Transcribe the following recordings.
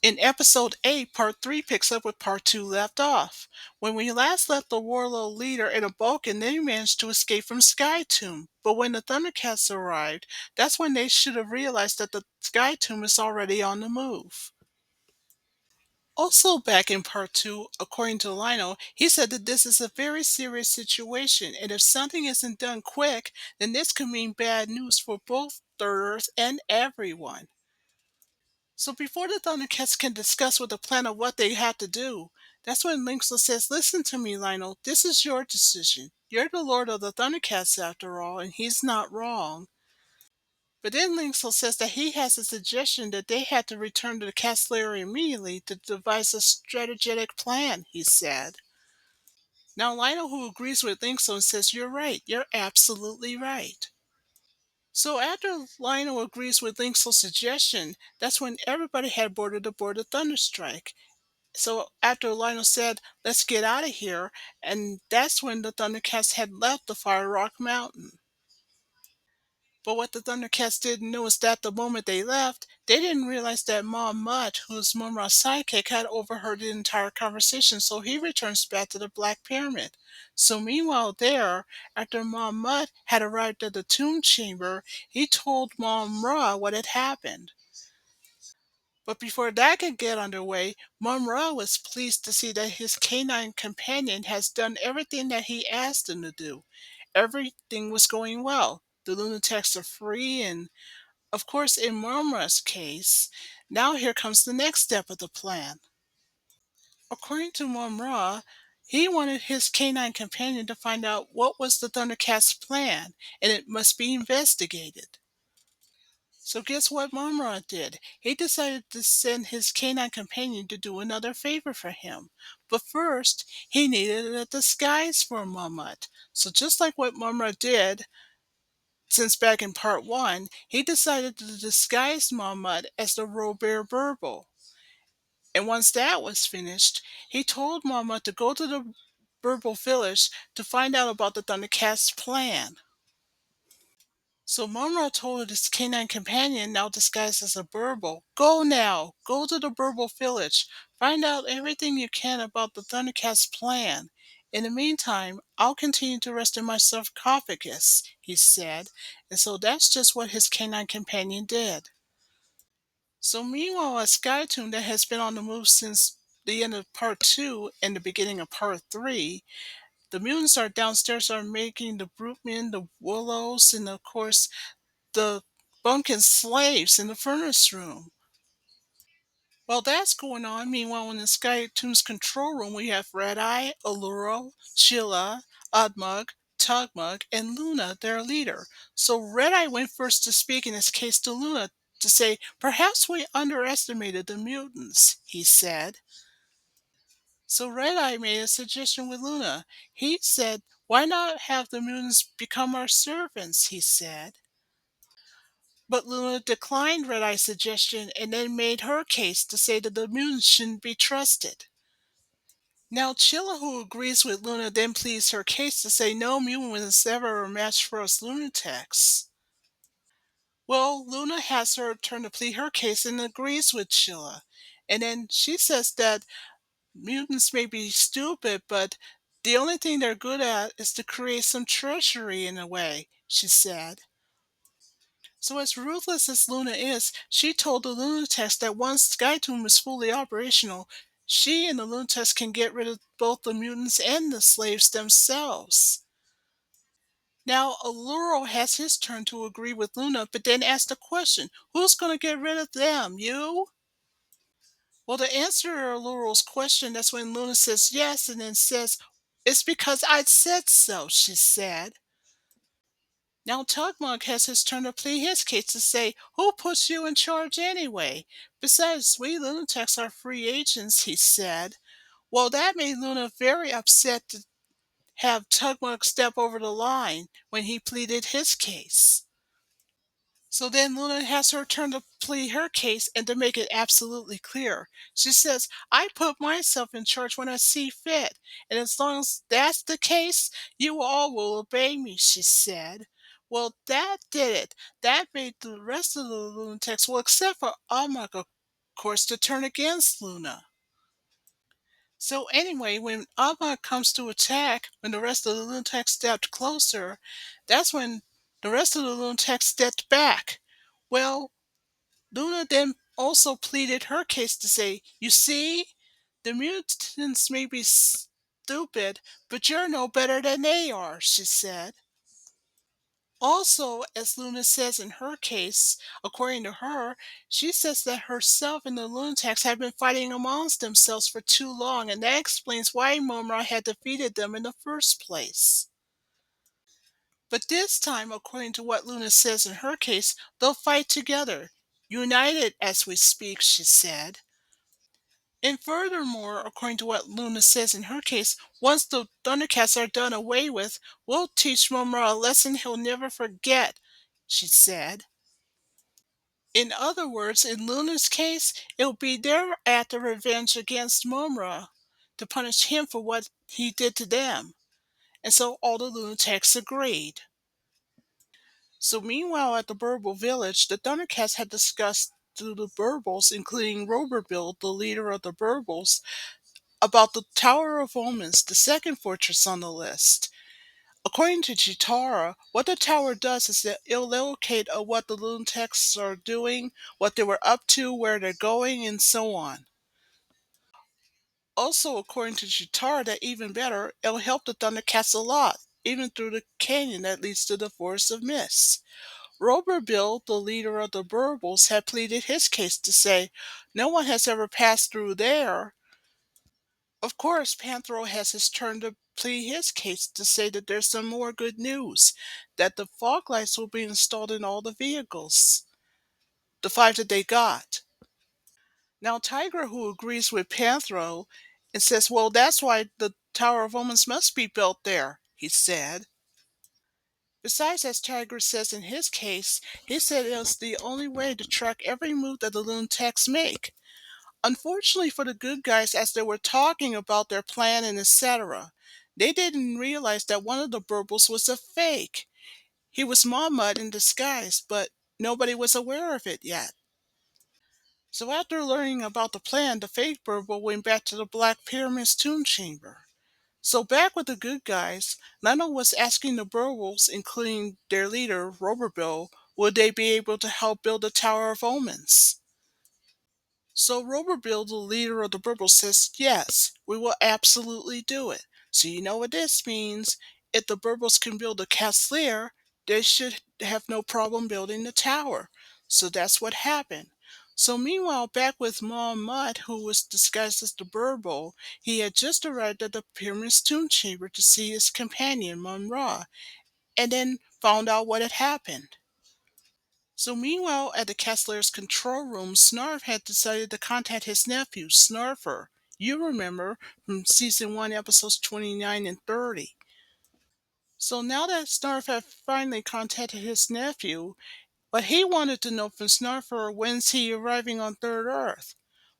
In episode 8, part 3 picks up with part 2 left off. When we last left the warlord leader in a Balkan, they managed to escape from Sky Tomb. But when the Thundercats arrived, that's when they should have realized that the Sky Tomb is already on the move. Also, back in part 2, according to Lionel, he said that this is a very serious situation, and if something isn't done quick, then this could mean bad news for both Third Earth and everyone. So before the Thundercats can discuss with the plan of what they have to do, that's when Lynxel says, "Listen to me, Lionel. This is your decision. You're the Lord of the Thundercats after all, and he's not wrong." But then Lynxel says that he has a suggestion that they had to return to the Cat Lair immediately to devise a strategic plan, he said. Now Lionel, who agrees with Lynxel, says, "You're right. You're absolutely right." So after Lionel agrees with Lynxel's suggestion, that's when everybody had boarded aboard the Thunderstrike. So after Lionel said, "Let's get out of here," and that's when the Thundercats had left the Fire Rock Mountain. But what the Thundercats didn't know is that the moment they left, they didn't realize that Mumm-Ra, who's Mumm-Ra's sidekick, had overheard the entire conversation, so he returns back to the Black Pyramid. So meanwhile there, after Mumm-Ra had arrived at the tomb chamber, he told Mumm-Ra what had happened. But before that could get underway, Mumm-Ra was pleased to see that his canine companion has done everything that he asked him to do. Everything was going well. The Lunatics are free, and of course, in Mumm-Ra's case, now here comes the next step of the plan. According to Mumm-Ra, he wanted his canine companion to find out what was the Thundercats' plan, and it must be investigated. So guess what Mumm-Ra did? He decided to send his canine companion to do another favor for him. But first, he needed a disguise for Mumm-Ra. So just like what Mumm-Ra did, since back in part 1, he decided to disguise Mumm-Ra as the Robert Burble. And once that was finished, he told Mumm-Ra to go to the Burble village to find out about the Thundercats' plan. So Mumm-Ra told his canine companion, now disguised as a burble, "Go now, go to the Burble village, find out everything you can about the Thundercats' plan. In the meantime, I'll continue to rest in my sarcophagus," he said, and so that's just what his canine companion did. So meanwhile, at Skytoon, that has been on the move since the end of part 2 and the beginning of part 3, the mutants are downstairs are making the Brootmen, the Willows, and of course the bunkin slaves in the furnace room. While that's going on, meanwhile in the Skytoon's control room we have Red Eye, Alluro, Chilla, Oddmug, Tugmug, and Luna, their leader. So Red Eye went first to speak in his case to Luna to say, "Perhaps we underestimated the mutants," he said. So Red Eye made a suggestion with Luna. He said, "Why not have the mutants become our servants?" he said. But Luna declined Red Eye's suggestion and then made her case to say that the mutants shouldn't be trusted. Now Chilla, who agrees with Luna, then pleads her case to say no mutant was ever a match for us Lunatics. Well, Luna has her turn to plead her case and agrees with Chilla. And then she says that mutants may be stupid, but the only thing they're good at is to create some treachery in a way, she said. So as ruthless as Luna is, she told the Lunatics that once Skytoon is fully operational, she and the Lunatics can get rid of both the mutants and the slaves themselves. Now, Alluro has his turn to agree with Luna, but then asks the question, who's going to get rid of them, you? Well, to answer Alluro's question, that's when Luna says yes and then says, "It's because I said so," she said. Now Tugmug has his turn to plead his case to say, "Who puts you in charge anyway? Besides, we Lunatics are free agents," he said. Well, that made Luna very upset to have Tugmug step over the line when he pleaded his case. So then Luna has her turn to plead her case and to make it absolutely clear. She says, "I put myself in charge when I see fit, and as long as that's the case, you all will obey me," she said. Well, that did it. That made the rest of the lunatics, well, except for Amaga, course, to turn against Luna. So anyway, when Amma comes to attack, when the rest of the Lunatics stepped closer, that's when the rest of the Lunatics stepped back. Well, Luna then also pleaded her case to say, "You see, the mutants may be stupid, but you're no better than they are," she said. Also, as Luna says in her case, according to her, she says that herself and the Lunatics have been fighting amongst themselves for too long, and that explains why Mumm-Ra had defeated them in the first place. But this time, according to what Luna says in her case, they'll fight together, united as we speak, she said. And furthermore, according to what Luna says in her case, once the Thundercats are done away with, we'll teach Mumm-Ra a lesson he'll never forget, she said. In other words, in Luna's case, it'll be their act of revenge against Mumm-Ra to punish him for what he did to them. And so all the Lunatics agreed. So meanwhile at the Burble village, the Thundercats had discussed to the Burbles, including Roberbill, the leader of the Burbles, about the Tower of Omens, the second fortress on the list. According to Chitara, what the tower does is that it'll locate what the Lunatics are doing, what they were up to, where they're going, and so on. Also, according to Chitara, that even better, it'll help the Thundercats a lot, even through the canyon that leads to the Forest of Mist. Roberbill, the leader of the Burbles, had pleaded his case to say, "No one has ever passed through there." Of course, Panthro has his turn to plead his case to say that there's some more good news, that the fog lights will be installed in all the vehicles, the 5 that they got. Now, Tiger, who agrees with Panthro, and says, "Well, that's why the Tower of Omens must be built there," he said. Besides, as Tiger says in his case, he said it was the only way to track every move that the Lunatics make. Unfortunately for the good guys, as they were talking about their plan and etc., they didn't realize that one of the Burbles was a fake. He was Mumm-Ra in disguise, but nobody was aware of it yet. So after learning about the plan, the fake Burble went back to the Black Pyramid's tomb chamber. So back with the good guys, Lionel was asking the Burbles, including their leader, Roberbill, would they be able to help build the Tower of Omens. So Roberbill, the leader of the Burbles, says, "Yes, we will absolutely do it." So you know what this means. If the Burbles can build a castle, they should have no problem building the tower. So that's what happened. So meanwhile, back with Mumm-Ra, who was disguised as the Burble, he had just arrived at the Pyramid's tomb chamber to see his companion, Mumm-Ra, and then found out what had happened. So meanwhile, at the Castler's control room, Snarf had decided to contact his nephew, Snarfer. You remember from season 1, episodes 29 and 30. So now that Snarf had finally contacted his nephew, what he wanted to know from Snarfer, when's he arriving on Third Earth?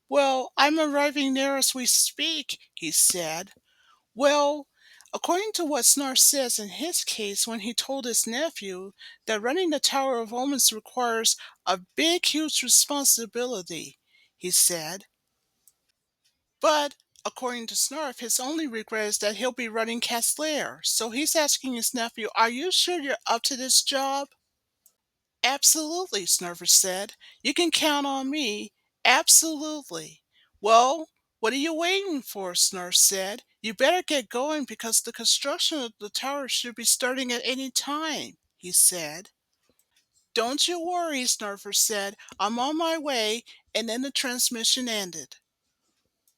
"Well, I'm arriving there as we speak," he said. Well, according to what Snarf says in his case when he told his nephew that running the Tower of Omens requires a big, huge responsibility, he said. But according to Snarf, his only regret is that he'll be running Castlair. So he's asking his nephew, "Are you sure you're up to this job?" "Absolutely," Snarfer said. "You can count on me. Absolutely." "Well, what are you waiting for?" Snarf said. "You better get going because the construction of the tower should be starting at any time," he said. "Don't you worry," Snarfer said. "I'm on my way," and then the transmission ended.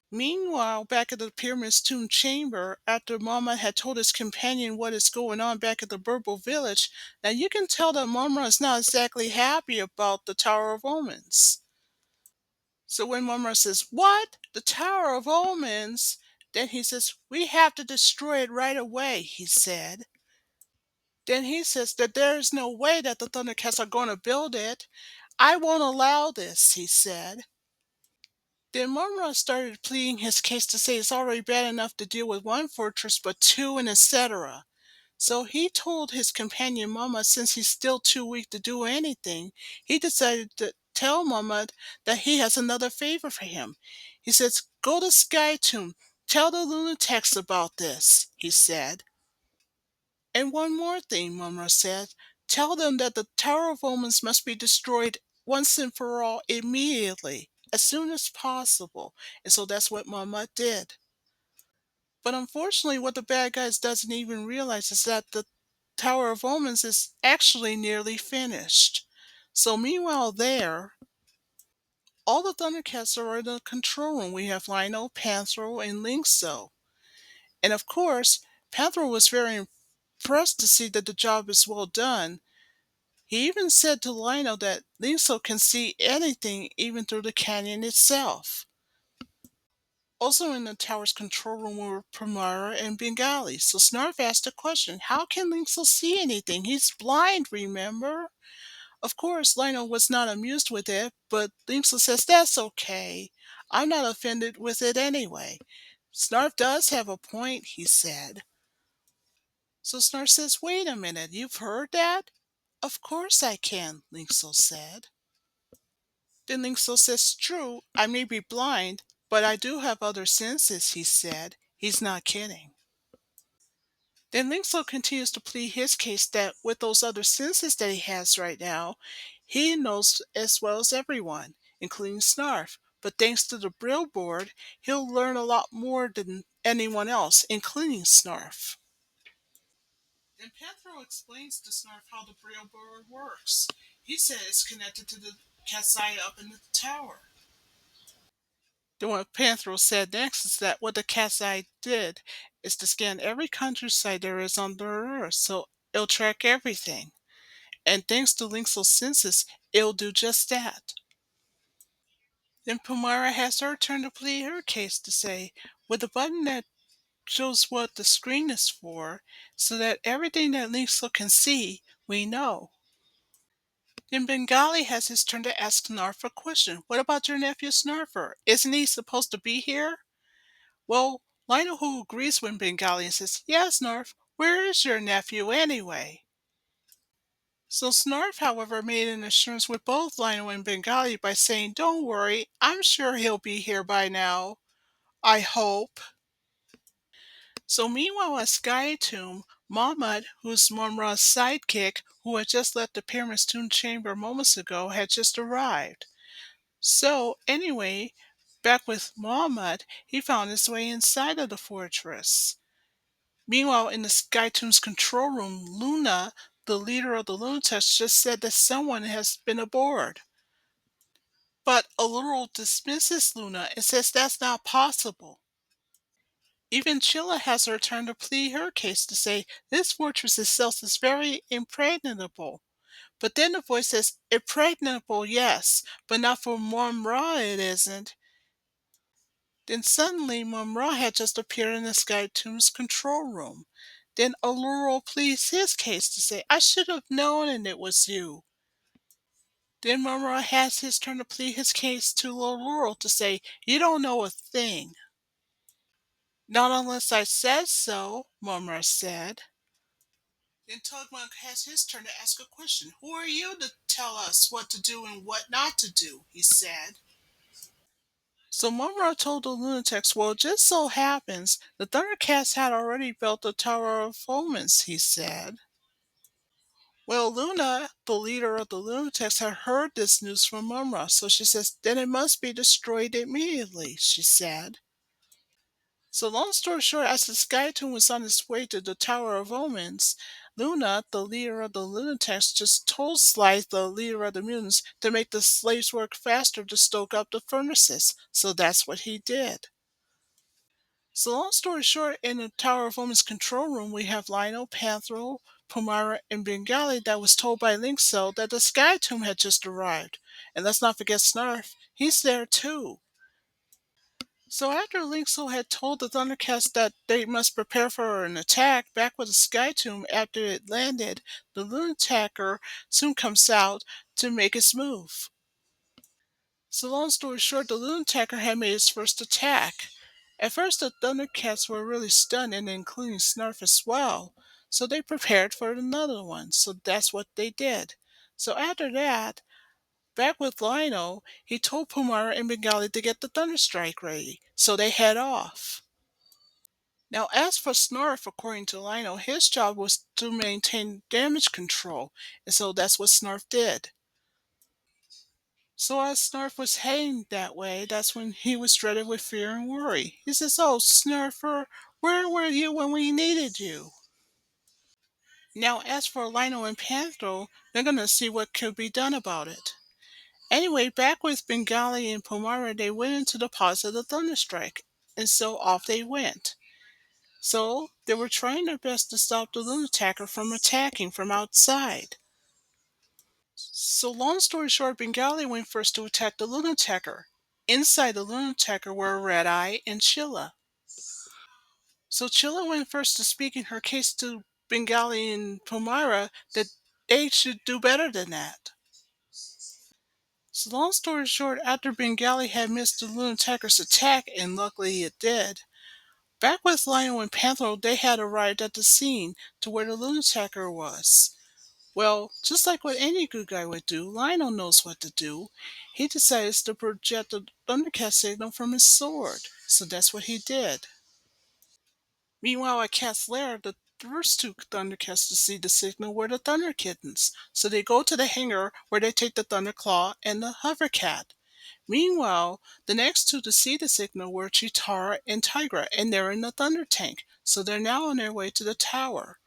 Meanwhile, back at the Pyramid's tomb chamber, after Mumm-Ra had told his companion what is going on back at the Burble village, now you can tell that Mumm-Ra is not exactly happy about the Tower of Omens. So when Mumm-Ra says, "What? The Tower of Omens?" Then he says, "We have to destroy it right away," he said. Then he says that there is no way that the Thundercats are going to build it. "I won't allow this," he said. Then Mumm-Ra started pleading his case to say it's already bad enough to deal with one fortress, but two and etc. So he told his companion Mumm-Ra since he's still too weak to do anything, he decided to tell Mama that he has another favor for him. He says, "Go to Sky Tomb. Tell the Lunatics about this," he said. "And one more thing," Mumm-Ra said. "Tell them that the Tower of Omens must be destroyed once and for all immediately, as soon as possible." And so that's what Mumm-Ra did. But unfortunately, what the bad guys doesn't even realize is that the Tower of Omens is actually nearly finished. So meanwhile there, all the Thundercats are in the control room. We have Lino, Panthro, and Linkso. And of course, Panthro was very impressed to see that the job is well done. He even said to Lino that Linkso can see anything even through the canyon itself. Also in the tower's control room were Primara and Bengali. So Snarf asked a question: how can Linkso see anything? He's blind, remember? Of course, Lino was not amused with it, but Linkso says that's okay. I'm not offended with it anyway. Snarf does have a point, he said. So Snarf says, wait a minute, you've heard that? Of course I can, Linkso said. Then Linkso says, true, I may be blind, but I do have other senses, he said. He's not kidding. Then Linkso continues to plead his case that with those other senses that he has right now, he knows as well as everyone, including Snarf. But thanks to the Brill board, he'll learn a lot more than anyone else, including Snarf. Then Panthro explains to Snarf how the Brill board works. He said it's connected to the cat's eye up in the tower. Then what Panthro said next is that what the cat's eye did is to scan every countryside there is on the earth, so it'll track everything. And thanks to Linkso's senses, it'll do just that. Then Pumara has her turn to plead her case to say, with a button that shows what the screen is for, so that everything that Linkso can see, we know. Then Bengali has his turn to ask Snarf a question. What about your nephew Snarfer? Isn't he supposed to be here? Well, Lionel who agrees with Bengali and says, yes, Snarf, where is your nephew anyway? So Snarf, however, made an assurance with both Lionel and Bengali by saying, don't worry, I'm sure he'll be here by now. I hope. So meanwhile at Sky Tomb, Mahmud, who's Mumm-Ra's sidekick, who had just left the Pyramid's tomb chamber moments ago, had just arrived. So anyway, back with Mahmud, he found his way inside of the fortress. Meanwhile, in the Sky Tomb's control room, Luna, the leader of the Lunatacs, just said that someone has been aboard. But Allura dismisses Luna and says that's not possible. Even Chilla has her turn to plead her case to say this fortress itself is very impregnable. But then the voice says, impregnable, yes, but not for Mumm-Ra it isn't. Then suddenly Mumm-Ra had just appeared in the Sky Tomb's control room. Then Allura pleads his case to say, I should have known and it was you. Then Mumm-Ra has his turn to plead his case to Allura to say, you don't know a thing. Not unless I said so, Mumm-Ra said. Then Tugmonk has his turn to ask a question. Who are you to tell us what to do and what not to do, he said. So Mumm-Ra told the Lunatics, well, it just so happens the Thundercats had already built the Tower of Omens, he said. Well, Luna, the leader of the Lunatics, had heard this news from Mumm-Ra, so she says, then it must be destroyed immediately, she said. So long story short, as the Sky Tomb was on its way to the Tower of Omens, Luna, the leader of the Lunatics, just told Sly, the leader of the mutants, to make the slaves work faster to stoke up the furnaces. So that's what he did. So long story short, in the Tower of Omens control room, we have Lino, Panthro, Pumara, and Bengali that was told by Linkso that the Sky Tomb had just arrived. And let's not forget Snarf. He's there too. So after Linkso had told the Thundercats that they must prepare for an attack back with the Sky Tomb after it landed, the Lunatacker soon comes out to make its move. So long story short, the Lunatacker had made its first attack. At first the Thundercats were really stunned, and including Snarf as well. So they prepared for another one. So that's what they did. So after that, Back with Lionel, he told Pumara and Bengali to get the Thunderstrike ready, so they head off. Now, as for Snarf, according to Lionel, his job was to maintain damage control, and so that's what Snarf did. So as Snarf was heading that way, that's when he was dreaded with fear and worry. He says, "Oh, Snarfer, where were you when we needed you?" Now, as for Lionel and Panther, they're gonna see what could be done about it. Anyway, back with Bengali and Pomara, they went into the pause of the Thunderstrike, and so off they went. So they were trying their best to stop the Lunatacker from attacking from outside. So long story short, Bengali went first to attack the Lunatacker. Inside the Lunatacker were Red Eye and Chilla. So Chilla went first to speak in her case to Bengali and Pomara that they should do better than that. So long story short, after Bengali had missed the Lunatacker's attack, and luckily it did, back with Lion and Panther, they had arrived at the scene to where the Lunatacker was. Well, just like what any good guy would do, Lionel knows what to do. He decides to project the Thundercat signal from his sword. So that's what he did. Meanwhile, at Cat's Lair, the first two Thundercats to see the signal were the Thunder Kittens. So they go to the hangar where they take the Thunderclaw and the Hovercat. Meanwhile, the next two to see the signal were Chitara and Tigra, and they're in the Thunder Tank. So they're now on their way to the tower.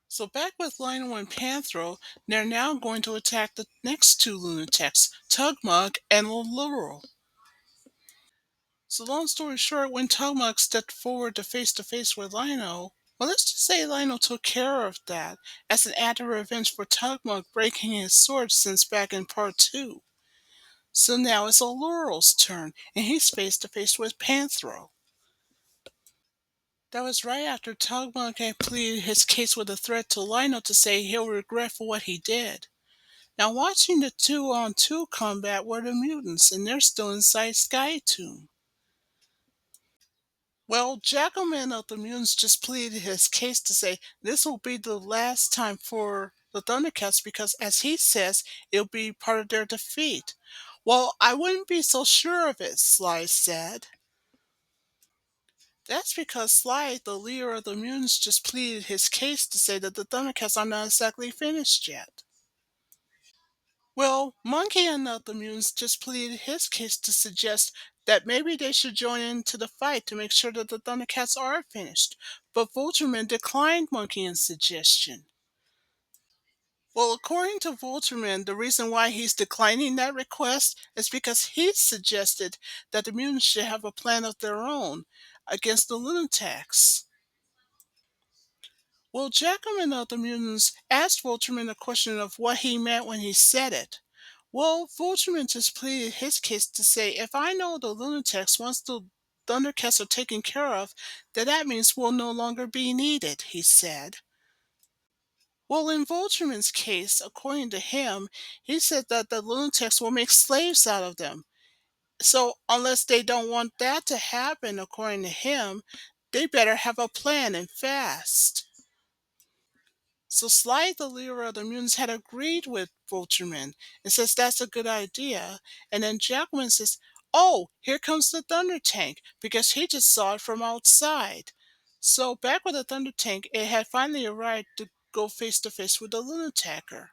So back with Lionel and Panthro, they're now going to attack the next two Lunatics, Tugmug and Laurel. So long story short, when Tugmug stepped forward to face with Lionel, well, let's just say Lionel took care of that as an act of revenge for Tugmug breaking his sword since back in part 2. So now it's Laurel's turn, and he's face to face with Panthro. That was right after Tugmug had pleaded his case with a threat to Lionel to say he'll regret for what he did. Now, watching the 2-on-2 combat were the mutants, and they're still inside Sky Tomb. Well, Jackalman of the mutants just pleaded his case to say this will be the last time for the Thundercats because, as he says, it'll be part of their defeat. Well, I wouldn't be so sure of it, Sly said. That's because Sly, the leader of the mutants, just pleaded his case to say that the Thundercats are not exactly finished yet. Well, Monkey and the mutants just pleaded his case to suggest that maybe they should join into the fight to make sure that the Thundercats are finished, but Volterman declined Monkey's suggestion. Well, according to Volterman, the reason why he's declining that request is because he suggested that the mutants should have a plan of their own against the Lunatacs. Well, Jackham and other mutants asked Volterman a question of what he meant when he said it. Well, Volterman just pleaded his case to say, if I know the Lunatics once the Thundercats are taken care of, then that means we'll no longer be needed, he said. Well, in Volterman's case, according to him, he said that the Lunatics will make slaves out of them. So, unless they don't want that to happen, according to him, they better have a plan and fast. So Sly, the leader of the mutants, had agreed with Volterman and says that's a good idea. And then Jackman says, "Oh, here comes the Thunder Tank," because he just saw it from outside. So back with the Thunder Tank, it had finally arrived to go face to face with the Lunatacker.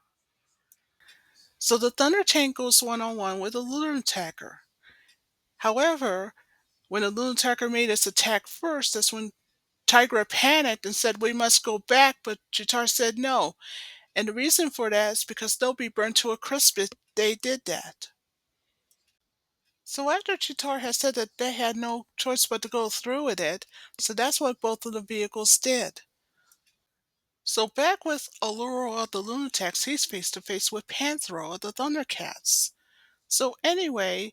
So the Thunder Tank goes one-on-one with the Lunatacker. However, when the Lunatacker made its attack first, that's when Tigra panicked and said, "We must go back," but Jitar said no. And the reason for that is because they'll be burned to a crisp if they did that. So after Chitar had said that they had no choice but to go through with it, so that's what both of the vehicles did. So back with Alluro of the Lunatacs, he's face to face with Panthro of the Thundercats. So anyway,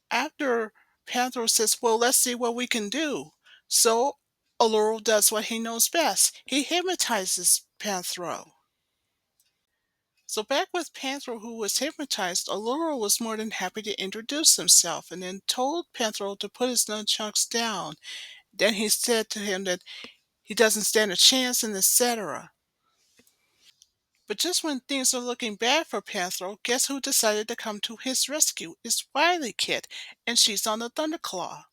after Panthro says, "Well, let's see what we can do." So Alluro does what he knows best. He hypnotizes Panthro. So back with Panthro, who was hypnotized, Allura was more than happy to introduce himself and then told Panthro to put his nunchucks down. Then he said to him that he doesn't stand a chance and etc. But just when things are looking bad for Panthro, guess who decided to come to his rescue? It's Wily Kit, and she's on the Thunderclaw.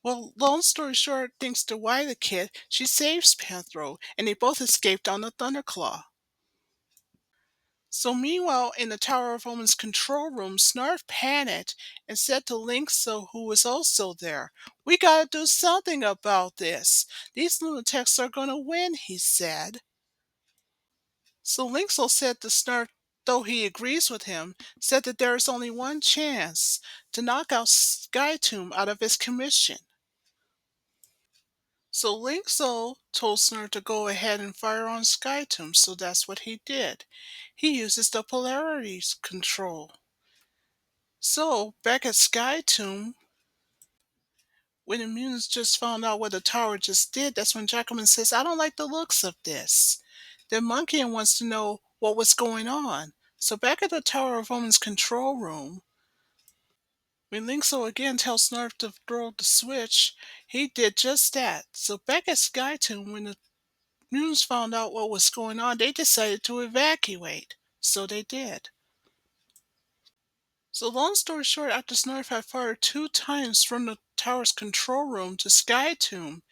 Well, long story short, thanks to Wily Kit, she saves Panthro, and they both escaped on the Thunderclaw. So meanwhile, in the Tower of Omens control room, Snarf panicked and said to Linkso, who was also there, "We gotta do something about this. These lunatics are gonna win," he said. So Linkso said to Snarf, though he agrees with him, said that there is only one chance to knock out Skytomb out of his commission. So Linkso told Snarf to go ahead and fire on Skytomb, so that's what he did. He uses the polarities control. So, back at Skytomb, when the mutants just found out what the tower just did, that's when Jacqueline says, "I don't like the looks of this." Then Monkey wants to know what was going on. So back at the Tower of Woman's control room, when Linkso again tells Snarf to throw the switch, he did just that. So back at Skytomb, when the mutants found out what was going on, they decided to evacuate. So they did. So long story short, after Snarf had fired 2 times from the tower's control room to Skytomb,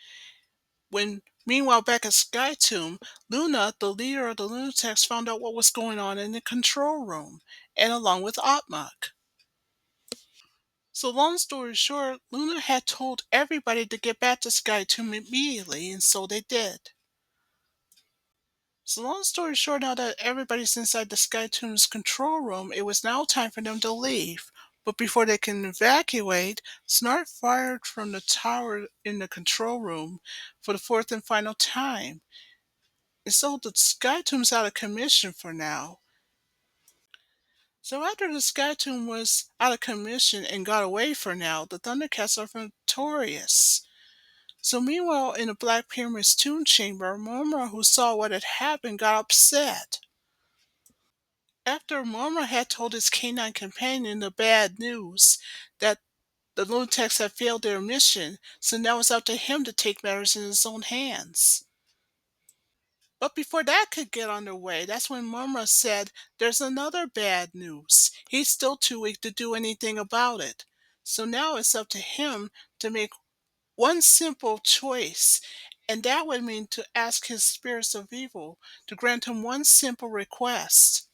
when meanwhile back at Skytomb, Luna, the leader of the Lunatacs, found out what was going on in the control room, and along with Otmok. So long story short, Luna had told everybody to get back to Skytomb immediately, and so they did. So long story short, now that everybody's inside the Skytomb's control room, it was now time for them to leave. But before they can evacuate, Snart fired from the tower in the control room for the fourth and final time. And so the Skytomb's out of commission for now. So after the Skytomb was out of commission and got away for now, the Thundercats are victorious. So meanwhile, in the Black Pyramid's tomb chamber, Mumm-Ra, who saw what had happened, got upset. After Mumm-Ra had told his canine companion the bad news that the Lunatics had failed their mission, so now it's up to him to take matters in his own hands. But before that could get underway, that's when Mumm-Ra said, "There's another bad news. He's still too weak to do anything about it. So now it's up to him to make one simple choice, and that would mean to ask his spirits of evil to grant him one simple request."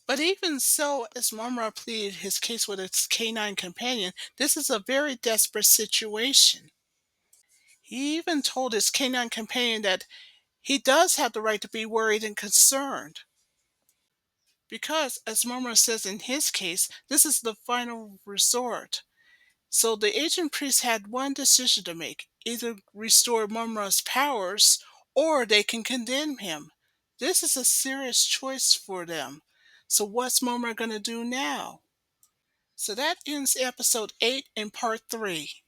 But even so, as Mumm-Ra pleaded his case with his canine companion, this is a very desperate situation. He even told his canine companion that he does have the right to be worried and concerned. Because, as Mumm-Ra says in his case, this is the final resort. So the ancient priest had one decision to make: either restore Mumm-Ra's powers, or they can condemn him. This is a serious choice for them. So what's Mumm-Ra going to do now? So that ends episode 8 in part 3.